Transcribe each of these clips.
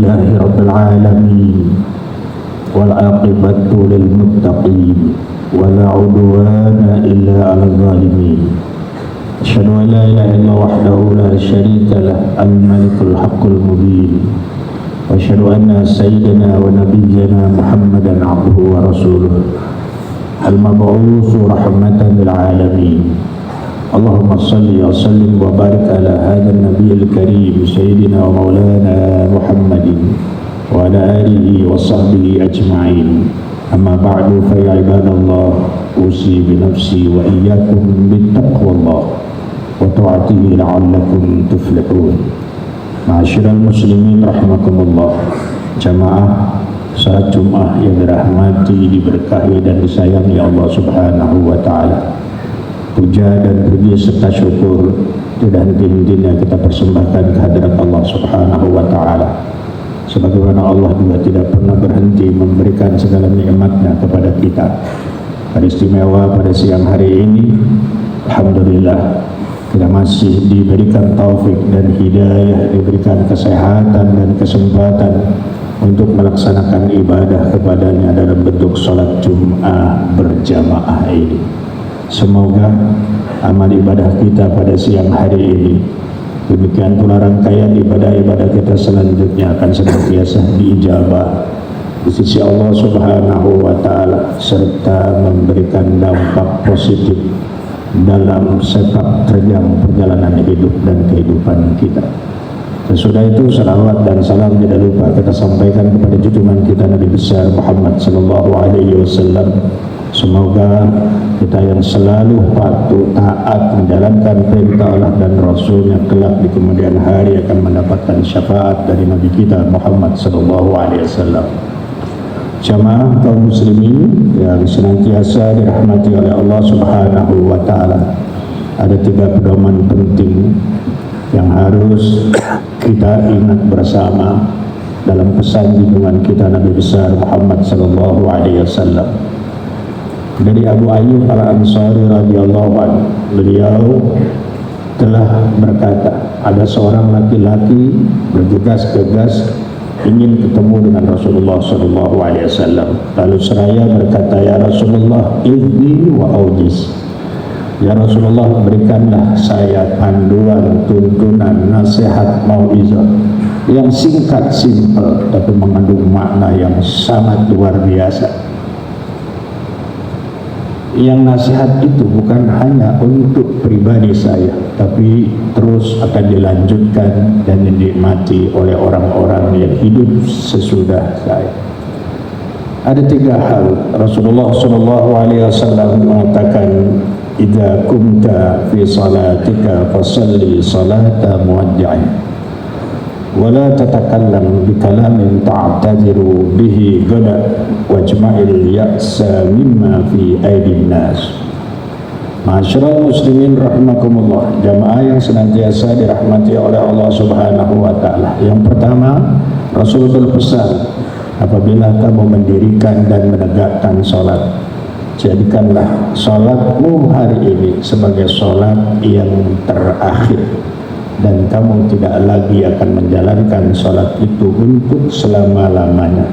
Alhamdulillahi Rabbil Alamin, wal'aqibatu lil muttaqin, wala udwana illa 'alal zalimin. Asyhadu an la ilaha illallah wahdahu la syarika lah, al-malikul haqqul mubin. Wa asyhadu anna sayyidina wa nabiyyana Muhammadan 'abduhu wa rasuluh, al-mab'utsu rahmatan lil alamin. Allahumma salli wa sallim wa barik ala hadzal nabiyil karim sayyidina wa maulana Muhammadin wa ala alihi wa sahbihi ajma'in. Amma ba'du, fa ya ibadallah, usi bi nafsi wa iyyakum bittaqwallah wa ta'atihi la'allakum tuflihun. Ma'asyiral muslimin rahimakumullah. Jamaah salat Jumat yang dirahmati, diberkahi dan disayangi Allah Subhanahu wa taala. Puja dan puji serta syukur tidak henti-hentinya kita persembahkan kehadirat Allah Subhanahu wa taala. Sebagaimana Allah juga tidak pernah berhenti memberikan segala nikmat-Nya kepada kita. Pada istimewa pada siang hari ini, alhamdulillah kita masih diberikan taufik dan hidayah, diberikan kesehatan dan kesempatan untuk melaksanakan ibadah kepadanya dalam bentuk salat Jumat berjamaah ini. Semoga amal ibadah kita pada siang hari ini, demikian pula rangkaian ibadah-ibadah kita selanjutnya akan senantiasa diijabah di sisi Allah Subhanahu wa taala, serta memberikan dampak positif dalam sepak terjang perjalanan hidup dan kehidupan kita. Sesudah itu salawat dan salam tidak lupa kita sampaikan kepada junjungan kita Nabi besar Muhammad sallallahu alaihi wasallam. Semoga kita yang selalu patuh taat menjalankan perintah Allah dan Rasulnya kelak di kemudian hari akan mendapatkan syafaat dari Nabi kita Muhammad sallallahu alaihi wasallam. Jamaah kaum muslimin yang senantiasa dirahmati oleh Allah Subhanahu wa taala, ada 3 pedoman penting yang harus kita ingat bersama dalam pesan junjungan kita Nabi besar Muhammad sallallahu alaihi wasallam. Dari Abu Ayyub Al-Ansari radhiyallahu anhu, beliau telah berkata, ada seorang laki-laki bergegas-gegas ingin ketemu dengan Rasulullah sallallahu alaihi wasallam. Lalu seraya berkata, ya Rasulullah, idni wa aujiz. Ya Rasulullah, berikanlah saya panduan, tuntunan, nasihat, mauizah yang singkat, simpel, tapi mengandung makna yang sangat luar biasa. Yang nasihat itu bukan hanya untuk pribadi saya, tapi terus akan dilanjutkan dan dinikmati oleh orang-orang yang hidup sesudah saya. Ada 3 hal. Rasulullah sallallahu alaihi wasallam mengatakan, idza kumta fi salatika fasalli salata muwaddi'in wa la tatakallam bi kalamin ta'tadiru bihi gada wajma'il ya'sa mimma fi aidin nas. Ma'asyiral muslimin rahimakumullah, jamaah yang senantiasa dirahmati oleh Allah Subhanahu wa taala. Yang pertama, Rasul berpesan, apabila kamu mendirikan dan menegakkan salat, jadikanlah salatmu hari ini sebagai salat yang terakhir, dan kamu tidak lagi akan menjalankan salat itu untuk selama-lamanya.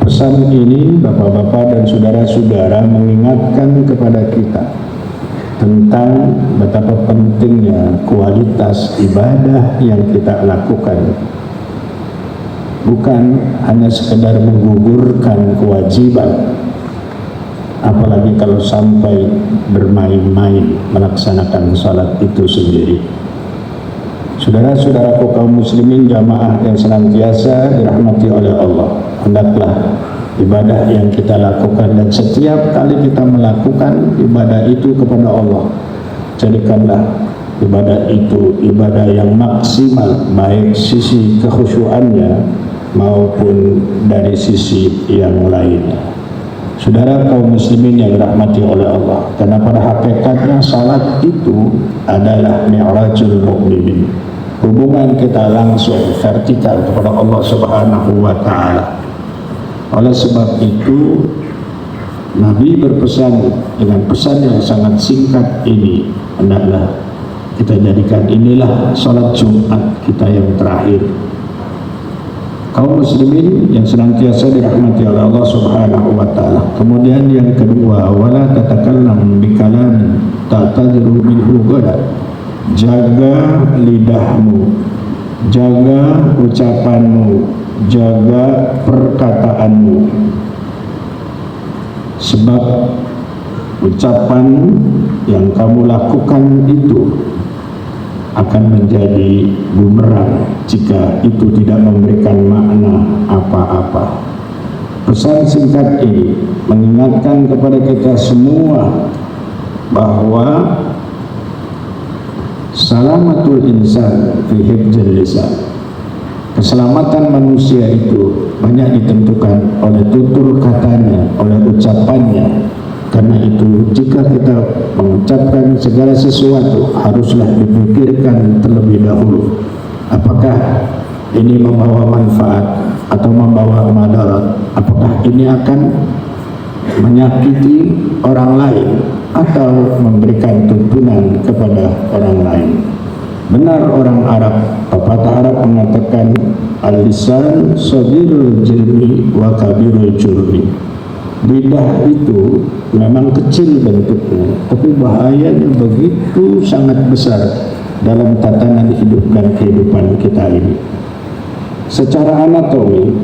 Pesan ini bapak-bapak dan saudara-saudara mengingatkan kepada kita tentang betapa pentingnya kualitas ibadah yang kita lakukan. Bukan hanya sekedar menggugurkan kewajiban, apalagi kalau sampai bermain-main melaksanakan salat itu sendiri. Saudara-saudaraku kaum muslimin jamaah yang senantiasa dirahmati oleh Allah, hendaklah ibadah yang kita lakukan dan setiap kali kita melakukan ibadah itu kepada Allah, jadikanlah ibadah itu ibadah yang maksimal, baik sisi kekhusyuannya maupun dari sisi yang lainnya. Saudara kaum muslimin yang dirahmati oleh Allah, karena pada hakikatnya salat itu adalah mi'rajul mukminin, hubungan kita langsung vertikal kepada Allah Subhanahu wa taala. Oleh sebab itu Nabi berpesan dengan pesan yang sangat singkat ini, hendaklah kita jadikan inilah salat Jumat kita yang terakhir. kaum muslimin yang senantiasa dirahmati oleh Allah Subhanahu wa taala. Kemudian yang kedua, wala tatakallam bikalamin ta'tadiru minhu ghada. Jaga lidahmu, jaga ucapanmu, jaga perkataanmu, sebab ucapan yang kamu lakukan itu akan menjadi bumerang jika itu tidak memberikan makna apa-apa. Pesan singkat ini mengingatkan kepada kita semua bahwa salamatul insan fi hifdzil lisan. Keselamatan manusia itu banyak ditentukan oleh tutur katanya, oleh ucapannya. Karena itu jika kita mengucapkan segala sesuatu haruslah dipikirkan terlebih dahulu, apakah ini membawa manfaat atau membawa madarat, apakah ini akan menyakiti orang lain atau memberikan tuntunan kepada orang lain. Benar orang Arab, pepatah Arab mengatakan al-lisan sadirul jilmi wa kabirul jurmi. Lidah itu memang kecil bentuknya, tapi bahayanya begitu sangat besar dalam tatanan hidup dan kehidupan kita ini. Secara anatomi,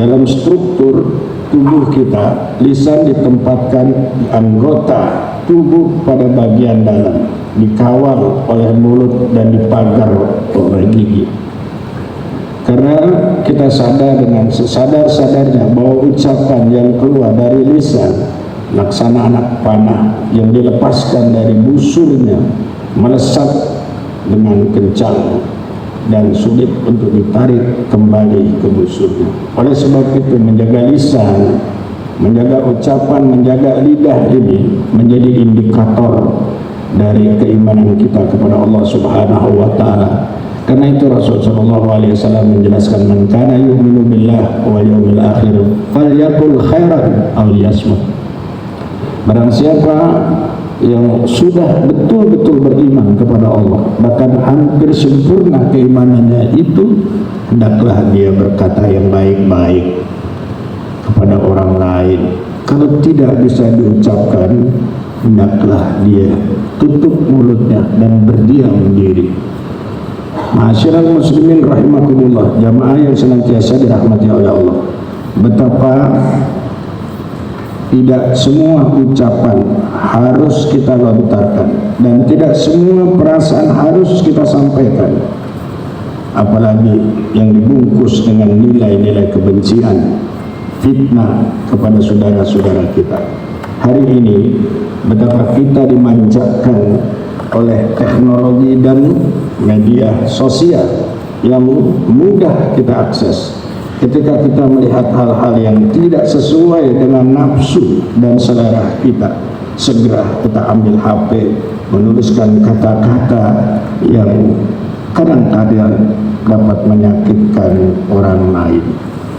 dalam struktur tubuh kita, lisan ditempatkan di anggota tubuh pada bagian dalam, dikawal oleh mulut dan dipagar oleh gigi. Karena kita sadar dengan sesadar-sadarnya bahwa ucapan yang keluar dari lisan laksana anak panah yang dilepaskan dari busurnya melesat dengan kencang dan sulit untuk ditarik kembali ke busurnya. Oleh sebab itu menjaga lisan, menjaga ucapan, menjaga lidah ini menjadi indikator dari keimanan kita kepada Allah Subhanahu wa taala. Karena itu Rasulullah SAW menjelaskan, man kana yu'minu billah wa yawmil akhir falyaqul khairan aw liyasmut. Barang siapa yang sudah betul-betul beriman kepada Allah, bahkan hampir sempurna keimanannya itu, hendaklah dia berkata yang baik-baik kepada orang lain. Kalau tidak bisa diucapkan, hendaklah dia tutup mulutnya dan berdiam diri. Ma'asyiral muslimin rahimakumullah, jamaah yang senantiasa dirahmati oleh Allah, betapa tidak semua ucapan harus kita lontarkan dan tidak semua perasaan harus kita sampaikan, apalagi yang dibungkus dengan nilai-nilai kebencian, fitnah kepada saudara-saudara kita. Hari ini betapa kita dimanjakan oleh teknologi dan media sosial yang mudah kita akses. Ketika kita melihat hal-hal yang tidak sesuai dengan nafsu dan selera kita, segera kita ambil HP, menuliskan kata-kata yang kadang-kadang dapat menyakitkan orang lain.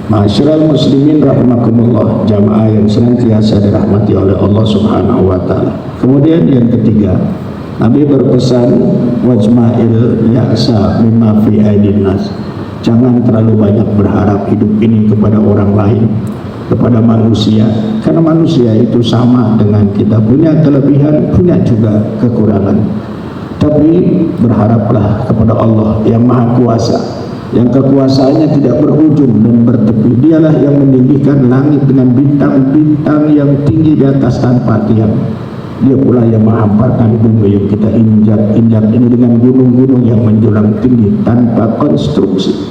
Ma'asyiral muslimin rahimakumullah, jamaah yang senantiasa dirahmati oleh Allah Subhanahu wa taala. Kemudian yang ketiga, Nabi berpesan, wajma'il ya'sa mimma fi aidin nas. Jangan terlalu banyak berharap hidup ini kepada orang lain, kepada manusia, karena manusia itu sama dengan kita, punya kelebihan, punya juga kekurangan. Tapi berharaplah kepada Allah yang Maha Kuasa, yang kekuasaannya tidak berujung dan bertepi. Dialah yang meninggikan langit dengan bintang-bintang yang tinggi di atas tanpa tiang. Dia pula yang menghamparkan bumi yang kita injak ini dengan gunung-gunung yang menjulang tinggi tanpa konstruksi.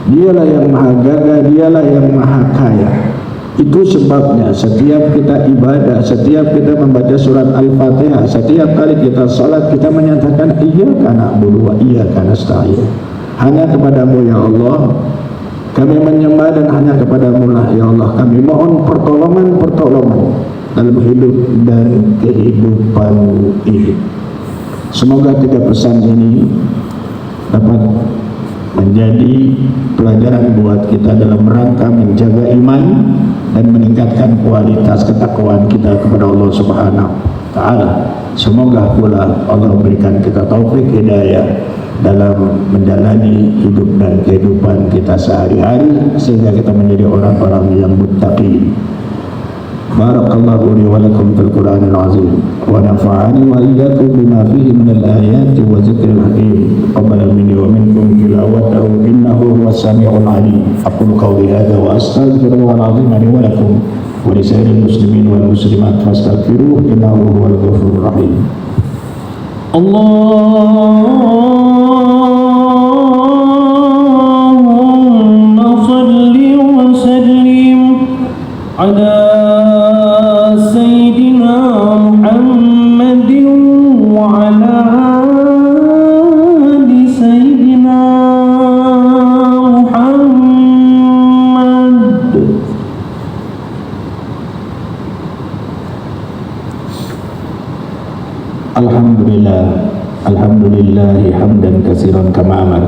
Dialah yang maha gagah, dialah yang maha kaya. Itu sebabnya setiap kita ibadah, setiap kita membaca surat Al-Fatihah, setiap kali kita salat, kita menyatakan iyyaka na'budu wa iyyaka nasta'in. Hanya kepadamu ya Allah kami menyembah, dan hanya kepadamu lah ya Allah kami mohon pertolongan dalam hidup dan kehidupan ini. Semoga tiga pesan ini dapat menjadi pelajaran buat kita dalam rangka menjaga iman dan meningkatkan kualitas ketakwaan kita kepada Allah Subhanahu wa taala. Semoga pula Allah berikan kita taufik hidayah dalam menjalani hidup dan kehidupan kita sehari-hari, sehingga kita menjadi orang-orang yang muttaqin. Barakallahu li wa lakum fil Qur'anil azim wa nafa'ani wa iyyakum bima fihi minal ayati wa dzikril hakim. Qabbala minni wa minkum tilawatahu innahu huwas samiul alim. Aqulu qawli hadza wa astaghfirullahal azim li wa lakum wa li sa'iril muslimin wal muslimat fastaghfiruhu innahu huwal ghafurur rahim. Allahumma salli wa sallim ala Sayyidina Muhammadin wa ala ali Sayyidina Muhammad. Alhamdulillah hamdan katsiran kama amar.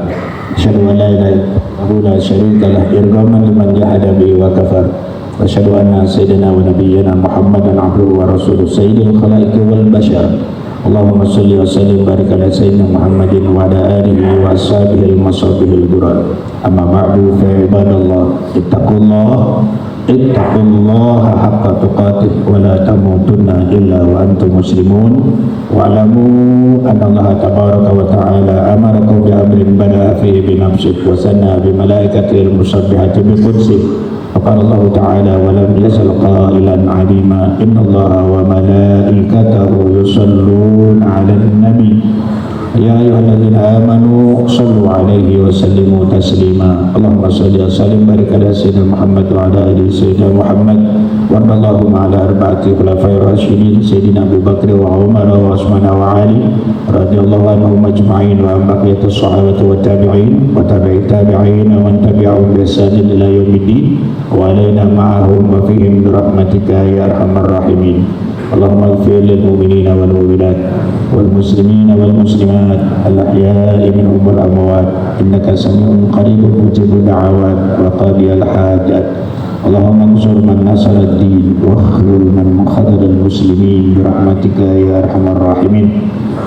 Asyhadu an la ilaha illallah la syarika lah irghaman liman jahada bihi wa kafar. Wa asyhadu anna sayyidina wa nabiyyana Muhammadan abduhu wa rasuluhu sayyidil khalaiqi wal bashar. Allahumma shalli wa sallim barik ala sayyidina Muhammadin wa ala alihi wa ashabihi al-masabihil durar. Amma ba'du fa ibadallah ittaqullaha haqqa tuqatih wa la tamutunna illa wa antum muslimun wa alamu anna Allah tabaraka wa ta'ala amarakum bi amrin bada'a fihi bi nafsihi wa sanna bi malaikatihi al-musabbihati bi qudsihi. فقال الله تعالى ولم يزل قائلا عليما إن الله وملائكته يصلون على النبي يا أيها الذين آمنوا صلوا عليه وسلموا تسليما اللهم صل وسلم وبارك على سيدنا محمد وعلى آله سيدنا محمد وارض اللهم على أربعة خلفاء الراشدين سيدنا أبي بكر وعمر وعثمان وعلي رضي الله عنهم أجمعين وعن بقية الصحابة والتابعين وتابعي التابعين ومن تبعهم بإحسان إلى يوم الدين وعلينا معهم وفيهم برحمتك يا أرحم الراحمين. اللهم اغفر للمؤمنين والمؤمنات والمسلمين والمسلمات الأحياء منهم والأموات إنك سميع قريب مجيب الدعوات وقاضي الحاجات. اللهم انصر من نصر الدين واخذل من خذل المسلمين برحمتك يا أرحم الراحمين.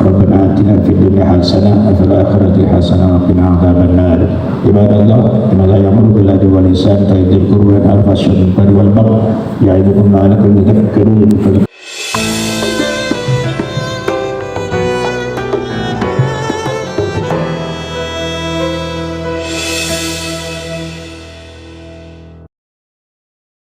ربنا آتنا في الدنيا حسنة وفي الآخرة حسنة وقنا عذاب النار. عباد الله إن الله يأمر بالعدل والإحسان وإيتاء ذي القربى والفحشاء والمنكر والبغي يعظكم لعلكم تذكرون.